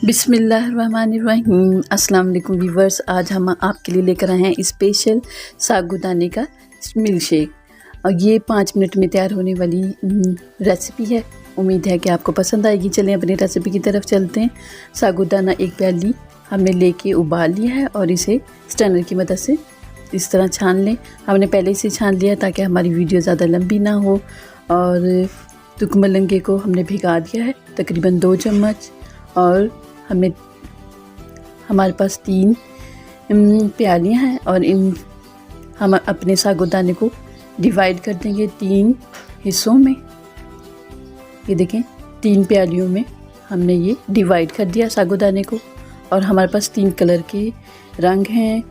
बिस्मिल्लाहिर्रहमानिर्रहीम। अस्सलाम वालेकुम व्यूवर्स, आज हम आपके लिए लेकर आए हैं स्पेशल साबूदाने का मिल्क शेक और ये 5 मिनट में तैयार होने वाली रेसिपी है। उम्मीद है कि आपको पसंद आएगी। चलें अपनी रेसिपी की तरफ चलते हैं। साबूदाना एक प्याली हमने लेके उबाल लिया है और इसे स्टैनर की मदद से इस तरह छान लें। हमने पहले से छान लिया ताकि हमारी वीडियो ज़्यादा लंबी ना हो। और तुकमलंगे को हमने भिगा दिया है तकरीबन 2 चम्मच। और हमारे पास 3 प्यालियाँ हैं और हम अपने साबूदाने को डिवाइड कर देंगे 3 हिस्सों में। ये देखें 3 प्यालियों में हमने ये डिवाइड कर दिया साबूदाने को। और हमारे पास 3 कलर के रंग हैं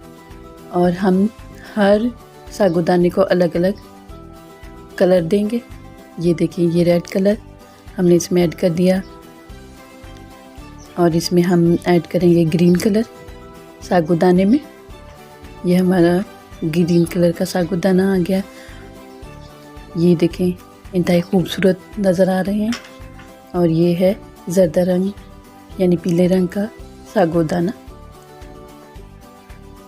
और हम हर साबूदाने को अलग अलग कलर देंगे। ये देखिए ये रेड कलर हमने इसमें ऐड कर दिया और इसमें हम ऐड करेंगे ग्रीन कलर साबूदाने में। ये हमारा ग्रीन कलर का साबूदाना आ गया। ये देखें इंतहाई खूबसूरत नज़र आ रहे हैं। और ये है ज़र्दा रंग यानी पीले रंग का साबूदाना।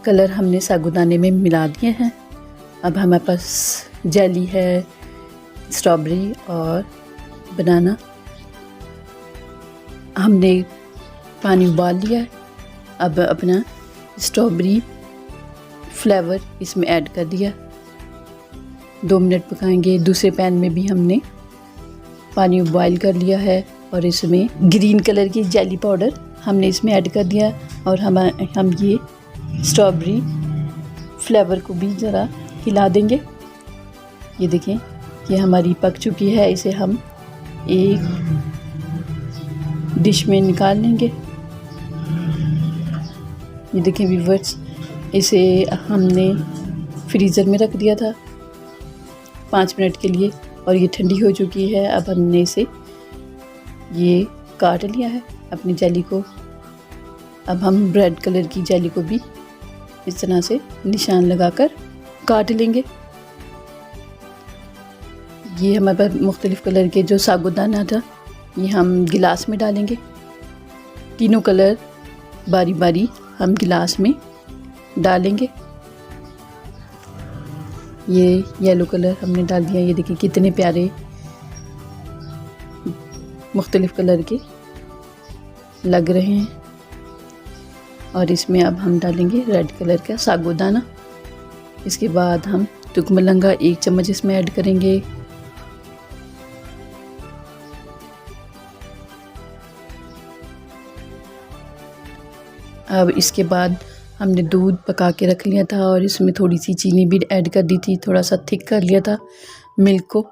कलर हमने साबूदाने में मिला दिए हैं। अब हमारे पास जेली है, स्ट्रॉबेरी और बनाना। हमने पानी उबाल लिया है। अब अपना स्ट्रॉबेरी फ्लेवर इसमें ऐड कर दिया। 2 मिनट पकाएंगे। दूसरे पैन में भी हमने पानी उबाल कर लिया है और इसमें ग्रीन कलर की जेली पाउडर हमने इसमें ऐड कर दिया। और हम ये स्ट्रॉबेरी फ्लेवर को भी ज़रा हिला देंगे। ये देखें ये हमारी पक चुकी है। इसे हम एक डिश में निकाल लेंगे। ये देखें व्यूअर्स, इसे हमने फ्रीज़र में रख दिया था 5 मिनट के लिए और ये ठंडी हो चुकी है। अब हमने इसे ये काट लिया है अपनी जेली को। अब हम रेड कलर की जेली को भी इस तरह से निशान लगाकर काट लेंगे। ये हमारे पास मुख्तलिफ़ कलर के जो साबूदाना था ये हम गिलास में डालेंगे। तीनों कलर बारी बारी हम गिलास में डालेंगे। ये येलो कलर हमने डाल दिया। ये देखिए कितने प्यारे मुख्तलिफ़ कलर के लग रहे हैं। और इसमें अब हम डालेंगे रेड कलर का साबूदाना। इसके बाद हम तुकमलंगा 1 चम्मच इसमें ऐड करेंगे। अब इसके बाद हमने दूध पका के रख लिया था और इसमें थोड़ी सी चीनी भी ऐड कर दी थी। थोड़ा सा थिक कर लिया था मिल्क को।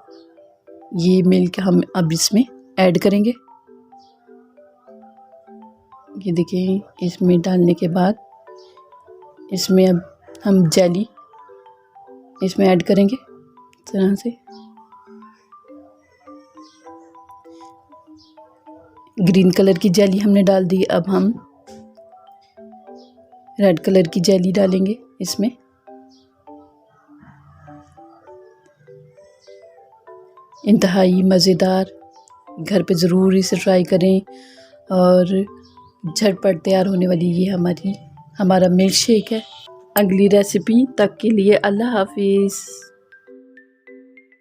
ये मिल्क हम अब इसमें ऐड करेंगे। ये देखिए इसमें डालने के बाद इसमें अब हम जेली इसमें ऐड करेंगे इस तरह से। ग्रीन कलर की जेली हमने डाल दी। अब हम रेड कलर की जेली डालेंगे इसमें। इंतहाई मज़ेदार, घर पे ज़रूर इसे ट्राई करें। और झटपट तैयार होने वाली ये हमारा मिल्क शेक है। अगली रेसिपी तक के लिए अल्लाह हाफिज़।